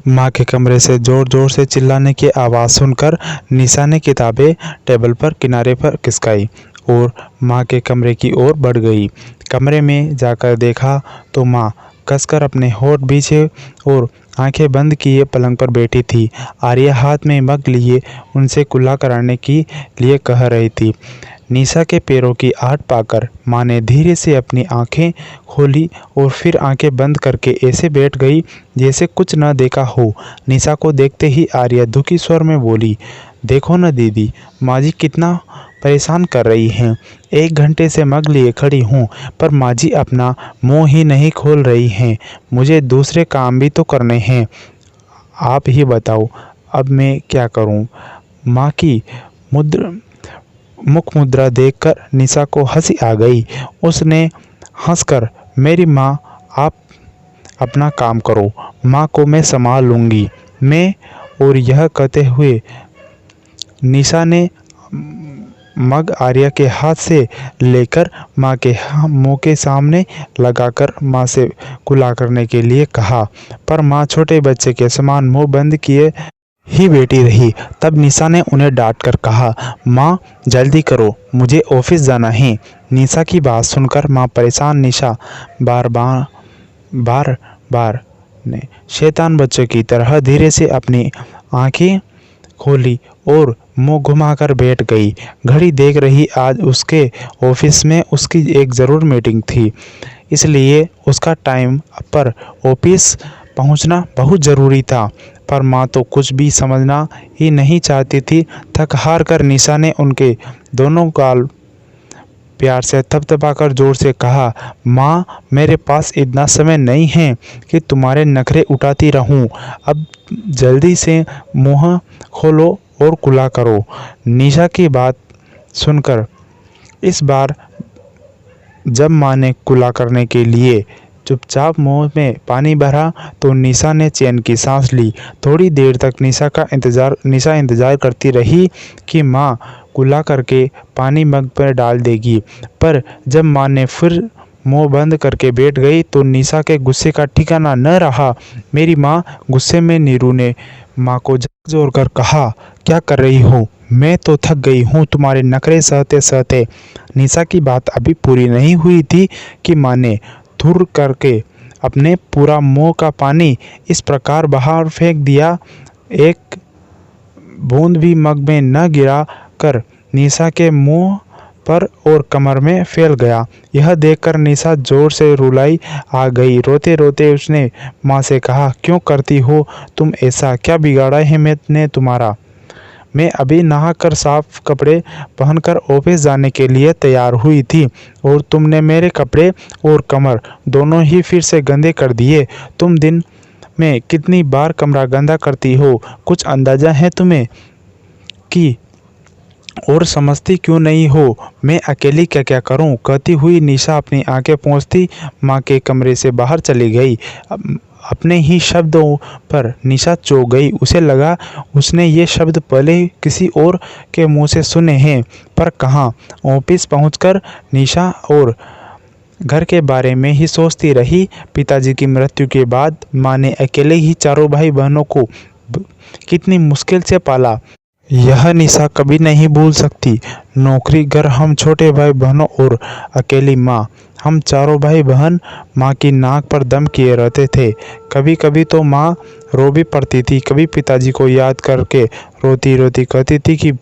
माँ के कमरे से ज़ोर ज़ोर से चिल्लाने की आवाज़ सुनकर निशा ने किताबें टेबल पर किनारे पर खिसकाई और माँ के कमरे की ओर बढ़ गई। कमरे में जाकर देखा तो माँ कसकर अपने होंठ भींचे और आंखें बंद किए पलंग पर बैठी थी। आर्या हाथ में मग लिए उनसे कुल्ला कराने के लिए कह रही थी। निशा के पैरों की आहट पाकर माँ ने धीरे से अपनी आंखें खोली और फिर आंखें बंद करके ऐसे बैठ गई जैसे कुछ न देखा हो। निशा को देखते ही आर्या दुखी स्वर में बोली, देखो न दीदी, माँ जी कितना परेशान कर रही हैं। 1 घंटे से मग लिए खड़ी हूँ पर माँ जी अपना मुँह ही नहीं खोल रही हैं। मुझे दूसरे काम भी तो करने हैं। आप ही बताओ अब मैं क्या करूँ। माँ की मुख मुद्रा देखकर निशा को हंसी आ गई। उसने हंसकर, मेरी माँ, आप अपना काम करो, माँ को मैं संभाल लूँगी मैं। और यह कहते हुए निशा ने मग आर्या के हाथ से लेकर माँ के मुंह के सामने लगाकर माँ से कुल्ला करने के लिए कहा, पर माँ छोटे बच्चे के समान मुंह बंद किए ही बैठी रही। तब निशा ने उन्हें डांट कर कहा, माँ जल्दी करो, मुझे ऑफिस जाना है। निशा की बात सुनकर माँ परेशान निशा बार बार ने शैतान बच्चों की तरह धीरे से अपनी आंखें खोली और मुंह घुमाकर बैठ गई। घड़ी देख रही, आज उसके ऑफिस में उसकी एक ज़रूर मीटिंग थी, इसलिए उसका टाइम पर ऑफिस पहुंचना बहुत ज़रूरी था। पर माँ तो कुछ भी समझना ही नहीं चाहती थी। थक हार कर निशा ने उनके दोनों गाल प्यार से थपथपाकर जोर से कहा, माँ मेरे पास इतना समय नहीं है कि तुम्हारे नखरे उठाती रहूं। अब जल्दी से मुँह खोलो और कुल्ला करो। निशा की बात सुनकर इस बार जब माँ ने कुल्ला करने के लिए चुपचाप मुंह में पानी भरा तो निशा ने चैन की सांस ली। थोड़ी देर तक निशा इंतज़ार करती रही कि माँ कुल्ला करके पानी मग पर डाल देगी, पर जब माँ ने फिर मुंह बंद करके बैठ गई तो निशा के गुस्से का ठिकाना न रहा। मेरी माँ, गुस्से में नीरू ने माँ को जोर कर कहा, क्या कर रही हो? मैं तो थक गई हूँ तुम्हारे नखरे सहते सहते। निशा की बात अभी पूरी नहीं हुई थी कि माँ ने धुर करके अपने पूरा मुंह का पानी इस प्रकार बाहर फेंक दिया, एक बूंद भी मग में न गिरा कर निशा के मुंह पर और कमर में फैल गया। यह देखकर निशा जोर से रुलाई आ गई। रोते रोते उसने माँ से कहा, क्यों करती हो तुम ऐसा? क्या बिगाड़ा है मैंने तुम्हारा? मैं अभी नहाकर साफ कपड़े पहनकर ऑफिस जाने के लिए तैयार हुई थी और तुमने मेरे कपड़े और कमर दोनों ही फिर से गंदे कर दिए। तुम दिन में कितनी बार कमरा गंदा करती हो, कुछ अंदाजा है तुम्हें कि? और समझती क्यों नहीं हो मैं अकेली क्या क्या करूं? कहती हुई निशा अपनी आंखें पोंछती माँ के कमरे से बाहर चली गई। अपने ही शब्दों पर निशा चौंक गई। उसे लगा उसने ये शब्द पहले किसी और के मुंह से सुने हैं, पर कहाँ। ऑफिस पहुंचकर निशा और घर के बारे में ही सोचती रही। पिताजी की मृत्यु के बाद माँ ने अकेले ही चारों भाई बहनों को कितनी मुश्किल से पाला, यह निशा कभी नहीं भूल सकती। नौकरी, घर, हम छोटे भाई बहनों और अकेली माँ, हम चारों भाई बहन माँ की नाक पर दम किए रहते थे। कभी कभी तो माँ रो भी पड़ती थी। कभी पिताजी को याद करके रोती रोती कहती थी कि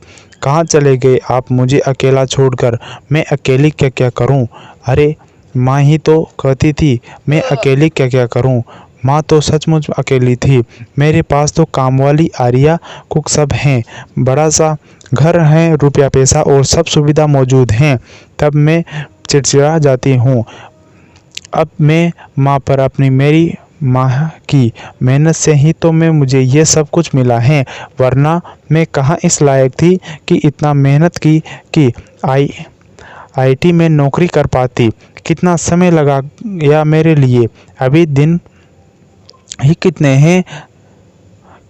कहाँ चले गए आप मुझे अकेला छोड़कर, मैं अकेली क्या क्या करूँ। अरे माँ ही तो कहती थी मैं अकेली क्या क्या करूँ। माँ तो सचमुच अकेली थी। मेरे पास तो कामवाली, आर्या, कुक सब हैं, बड़ा सा घर है, रुपया पैसा और सब सुविधा मौजूद हैं, तब मैं चिड़चिड़ा जाती हूँ। अब मैं माँ पर अपनी मेरी माँ की मेहनत से ही तो मुझे ये सब कुछ मिला है, वरना मैं कहाँ इस लायक थी कि इतना मेहनत की कि आईटी में नौकरी कर पाती। कितना समय लगा या मेरे लिए। अभी दिन ही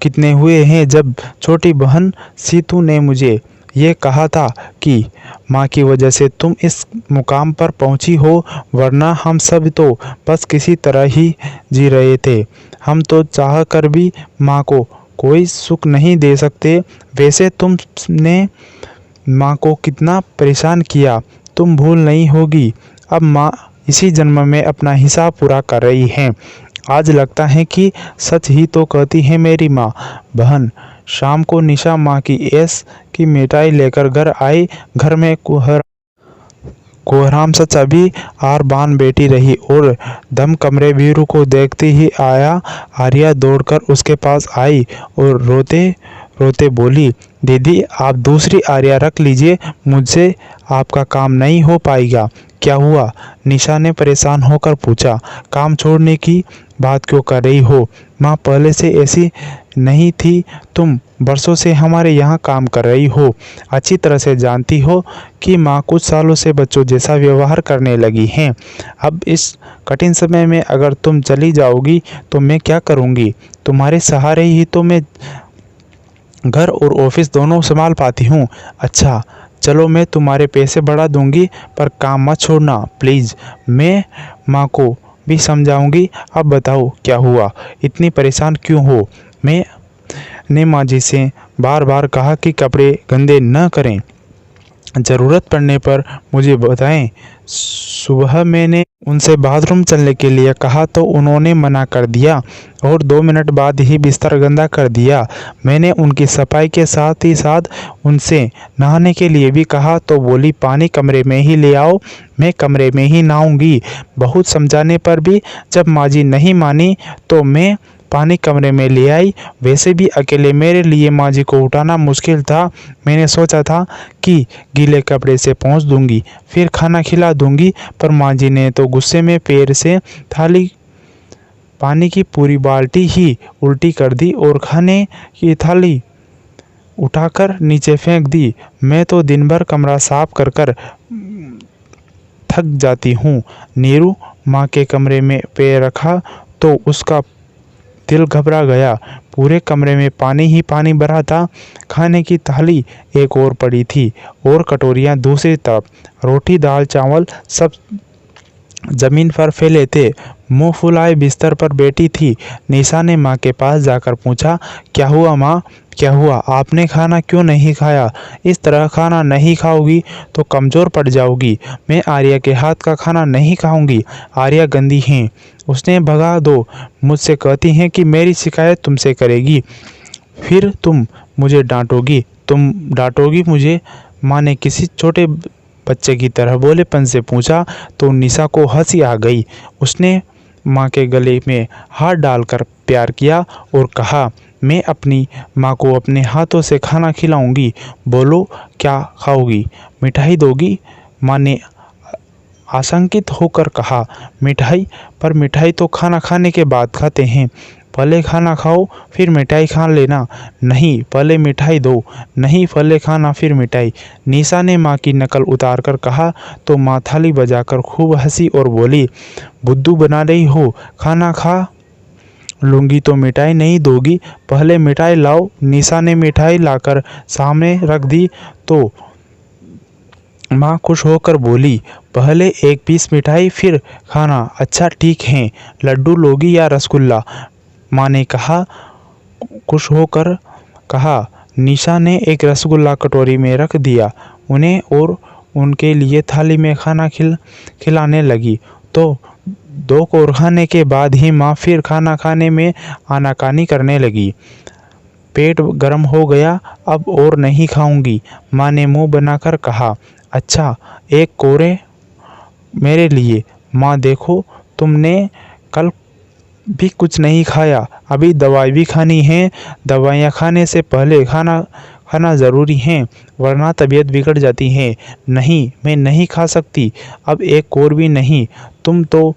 कितने हुए हैं जब छोटी बहन सीतू ने मुझे ये कहा था कि माँ की वजह से तुम इस मुकाम पर पहुंची हो, वरना हम सब तो बस किसी तरह ही जी रहे थे। हम तो चाह कर भी माँ को कोई सुख नहीं दे सकते। वैसे तुमने माँ को कितना परेशान किया, तुम भूल नहीं होगी। अब माँ इसी जन्म में अपना हिसाब पूरा कर रही हैं। आज लगता है कि सच ही तो कहती है मेरी माँ। बहन, शाम को निशा माँ की ऐश की मिठाई लेकर घर आई। घर में कोहराम सचा भी आर बान बैठी रही और दम कमरे वीरू को देखते ही आर्या दौड़कर उसके पास आई और रोते रोते बोली, दीदी आप दूसरी आर्या रख लीजिए, मुझसे आपका काम नहीं हो पाएगा। क्या हुआ? निशा ने परेशान होकर पूछा। काम छोड़ने की बात क्यों कर रही हो? माँ पहले से ऐसी नहीं थी। तुम बरसों से हमारे यहाँ काम कर रही हो, अच्छी तरह से जानती हो कि माँ कुछ सालों से बच्चों जैसा व्यवहार करने लगी हैं। अब इस कठिन समय में अगर तुम चली जाओगी तो मैं क्या करूँगी? तुम्हारे सहारे ही तो मैं घर और ऑफिस दोनों संभाल पाती हूँ। अच्छा चलो, मैं तुम्हारे पैसे बढ़ा दूंगी, पर काम मत छोड़ना प्लीज़। मैं माँ को भी समझाऊंगी। अब बताओ क्या हुआ, इतनी परेशान क्यों हो? मैंने माँ जी से बार बार कहा कि कपड़े गंदे न करें, ज़रूरत पड़ने पर मुझे बताएं। सुबह मैंने उनसे बाथरूम चलने के लिए कहा तो उन्होंने मना कर दिया और 2 मिनट बाद ही बिस्तर गंदा कर दिया। मैंने उनकी सफाई के साथ ही साथ उनसे नहाने के लिए भी कहा तो बोली, पानी कमरे में ही ले आओ, मैं कमरे में ही नहाऊंगी। बहुत समझाने पर भी जब माँ जी नहीं मानी तो मैं पानी कमरे में ले आई। वैसे भी अकेले मेरे लिए माँ जी को उठाना मुश्किल था। मैंने सोचा था कि गीले कपड़े से पोंछ दूंगी, फिर खाना खिला दूंगी, पर माँ जी ने तो गुस्से में पैर से पानी की पूरी बाल्टी ही उल्टी कर दी और खाने की थाली उठाकर नीचे फेंक दी। मैं तो दिन भर कमरा साफ कर कर थक जाती हूँ। नीरू माँ के कमरे में पैर रखा तो उसका दिल घबरा गया। पूरे कमरे में पानी ही पानी भरा था। खाने की थाली एक ओर पड़ी थी और कटोरियाँ दूसरी तरफ। रोटी दाल चावल सब जमीन पर फैले थे। मुंह फुलाए बिस्तर पर बैठी थी। निशा ने माँ के पास जाकर पूछा, क्या हुआ माँ, क्या हुआ? आपने खाना क्यों नहीं खाया? इस तरह खाना नहीं खाओगी तो कमज़ोर पड़ जाओगी। मैं आर्या के हाथ का खाना नहीं खाऊंगी। आर्या गंदी है, उसने भगा दो। मुझसे कहती हैं कि मेरी शिकायत तुमसे करेगी, फिर तुम मुझे डांटोगी। तुम डांटोगी मुझे? माँ ने किसी छोटे बच्चे की तरह भोलेपन से पूछा तो निशा को हंसी आ गई। उसने माँ के गले में हाथ डालकर प्यार किया और कहा, मैं अपनी माँ को अपने हाथों से खाना खिलाऊंगी। बोलो क्या खाओगी? मिठाई दोगी? माँ ने आशंकित होकर कहा, मिठाई? पर मिठाई तो खाना खाने के बाद खाते हैं। पहले खाना खाओ फिर मिठाई खा लेना। नहीं, पहले मिठाई दो। नहीं, पहले खाना फिर मिठाई। निशा ने माँ की नकल उतार कर कहा तो माँ थाली बजाकर खूब हंसी और बोली, बुद्धू बना रही हो? खाना खा लूँगी तो मिठाई नहीं दोगी? पहले मिठाई लाओ। निशा ने मिठाई लाकर सामने रख दी तो माँ खुश होकर बोली, पहले एक पीस मिठाई फिर खाना। अच्छा ठीक है, लड्डू लोगी या रसगुल्ला? माँ ने कहा, खुश होकर कहा। निशा ने एक रसगुल्ला कटोरी में रख दिया उन्हें और उनके लिए थाली में खाना खिलाने लगी। तो 2 कोर खाने के बाद ही माँ फिर खाना खाने में आनाकानी करने लगी। पेट गर्म हो गया, अब और नहीं खाऊंगी। माँ ने मुंह बनाकर कहा, अच्छा एक कोरे मेरे लिए? माँ देखो, तुमने कल भी कुछ नहीं खाया, अभी दवाई भी खानी है। दवाइयाँ खाने से पहले खाना ज़रूरी है, वरना तबीयत बिगड़ जाती है। नहीं, मैं नहीं खा सकती, अब एक कोर भी नहीं। तुम तो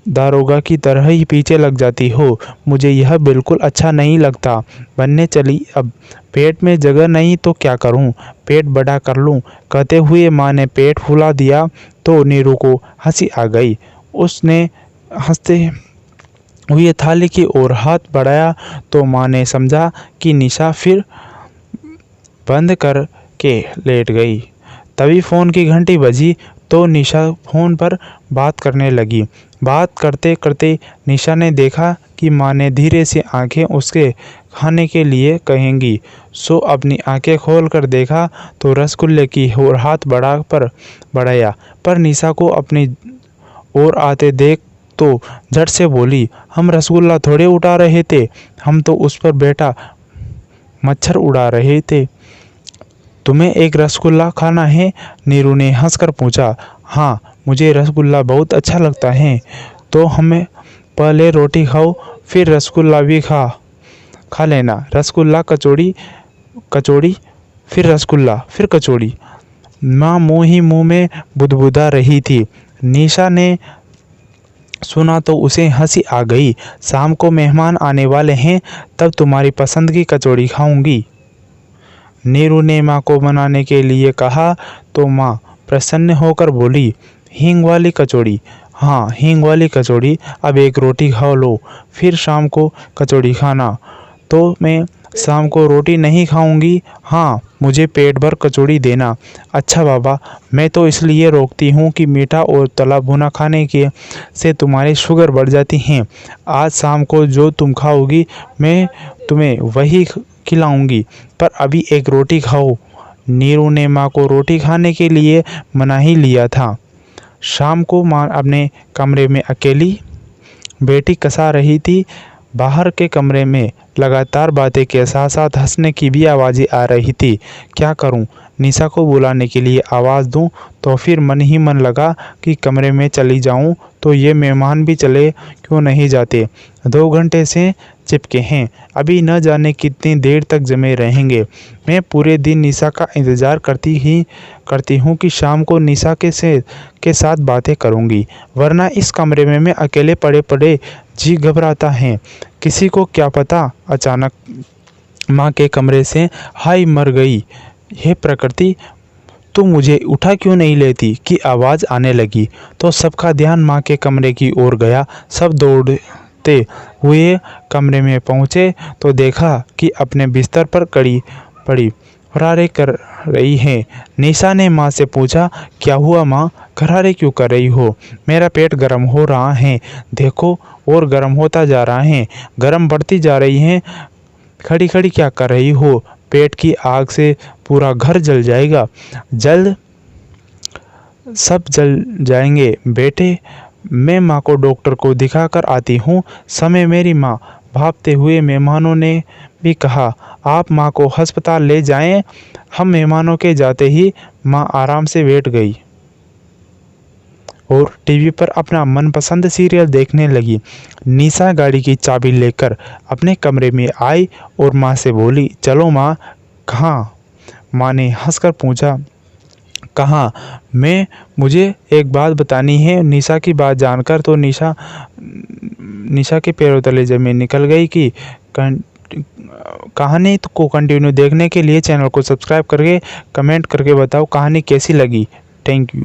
दारोगा की तरह ही पीछे लग जाती हो। मुझे यह बिल्कुल अच्छा नहीं लगता। बनने चली अब। पेट में जगह नहीं तो क्या करूं? पेट बड़ा कर लूं? कहते हुए माँ ने पेट फुला दिया तो नीरू को हंसी आ गई। उसने हंसते हुए थाली की ओर हाथ बढ़ाया तो माँ ने समझा कि निशा फिर बंद करके लेट गई। तभी फ़ोन की घंटी बजी तो निशा फ़ोन पर बात करने लगी। बात करते करते निशा ने देखा कि माँ ने धीरे से आंखें उसके खाने के लिए कहेंगी। सो अपनी आंखें खोलकर देखा तो रसगुल्ले की ओर हाथ बढ़ाया, पर निशा को अपनी ओर आते देख तो झट से बोली, हम रसगुल्ला थोड़े उठा रहे थे, हम तो उस पर बैठा मच्छर उड़ा रहे थे। तुम्हें एक रसगुल्ला खाना है? नीरू ने हंसकर पूछा। हाँ, मुझे रसगुल्ला बहुत अच्छा लगता है। तो हमें पहले रोटी खाओ, फिर रसगुल्ला भी खा लेना। रसगुल्ला कचौड़ी, फिर रसगुल्ला, फिर कचौड़ी। माँ मुँह ही मुँह में बुदबुदा रही थी। निशा ने सुना तो उसे हंसी आ गई। शाम को मेहमान आने वाले हैं, तब तुम्हारी पसंद की कचौड़ी खाऊंगी। नीरू ने माँ को मनाने के लिए कहा तो माँ प्रसन्न होकर बोली, हींग वाली कचौड़ी? हाँ, हींग वाली कचौड़ी। अब एक रोटी खा लो, फिर शाम को कचौड़ी खाना। तो मैं शाम को रोटी नहीं खाऊंगी। हाँ, मुझे पेट भर कचौड़ी देना। अच्छा बाबा, मैं तो इसलिए रोकती हूँ कि मीठा और तला भुना खाने के से तुम्हारी शुगर बढ़ जाती हैं। आज शाम को जो तुम खाओगी मैं तुम्हें वही खिलाऊंगी, पर अभी एक रोटी खाओ। नीरू ने माँ को रोटी खाने के लिए मना ही लिया था। शाम को माँ अपने कमरे में अकेली बेटी कसा रही थी। बाहर के कमरे में लगातार बातें के साथ साथ हंसने की भी आवाज़ें आ रही थी। क्या करूं? निशा को बुलाने के लिए आवाज़ दूं तो फिर मन ही मन लगा कि कमरे में चली जाऊं तो ये मेहमान भी चले क्यों नहीं जाते। 2 घंटे से चिपके हैं, अभी न जाने कितनी देर तक जमे रहेंगे। मैं पूरे दिन निशा का इंतज़ार करती हूँ कि शाम को निशा के साथ बातें करूँगी, वरना इस कमरे में मैं अकेले पड़े पड़े जी घबराता है। किसी को क्या पता अचानक माँ के कमरे से हाय मर गई। हे प्रकृति, तू मुझे उठा क्यों नहीं लेती की आवाज़ आने लगी तो सबका ध्यान माँ के कमरे की ओर गया। सब दौड़ते हुए कमरे में पहुँचे तो देखा कि अपने बिस्तर पर पड़ी घरारे कर रही है। निशा ने माँ से पूछा, क्या हुआ माँ, घरारे क्यों कर रही हो? मेरा पेट गर्म हो रहा है, देखो, और गर्म होता जा रहा है, गर्म बढ़ती जा रही है। खड़ी खड़ी क्या कर रही हो? पेट की आग से पूरा घर जल जाएगा। जल्द सब जल जाएंगे बेटे। मैं माँ को डॉक्टर को दिखाकर आती हूँ। समय मेरी माँ। भागते हुए मेहमानों ने भी कहा, आप माँ को अस्पताल ले जाएं। हम मेहमानों के जाते ही माँ आराम से बैठ गई और टीवी पर अपना मनपसंद सीरियल देखने लगी। निशा गाड़ी की चाबी लेकर अपने कमरे में आई और माँ से बोली, चलो माँ। कहाँ? माँ ने हंसकर पूछा। कहाँ? मुझे एक बात बतानी है। निशा की बात जानकर तो निशा के पैरों तले जमीन निकल गई कि कहानी को कंटिन्यू देखने के लिए चैनल को सब्सक्राइब करके कमेंट करके बताओ कहानी कैसी लगी। Thank you.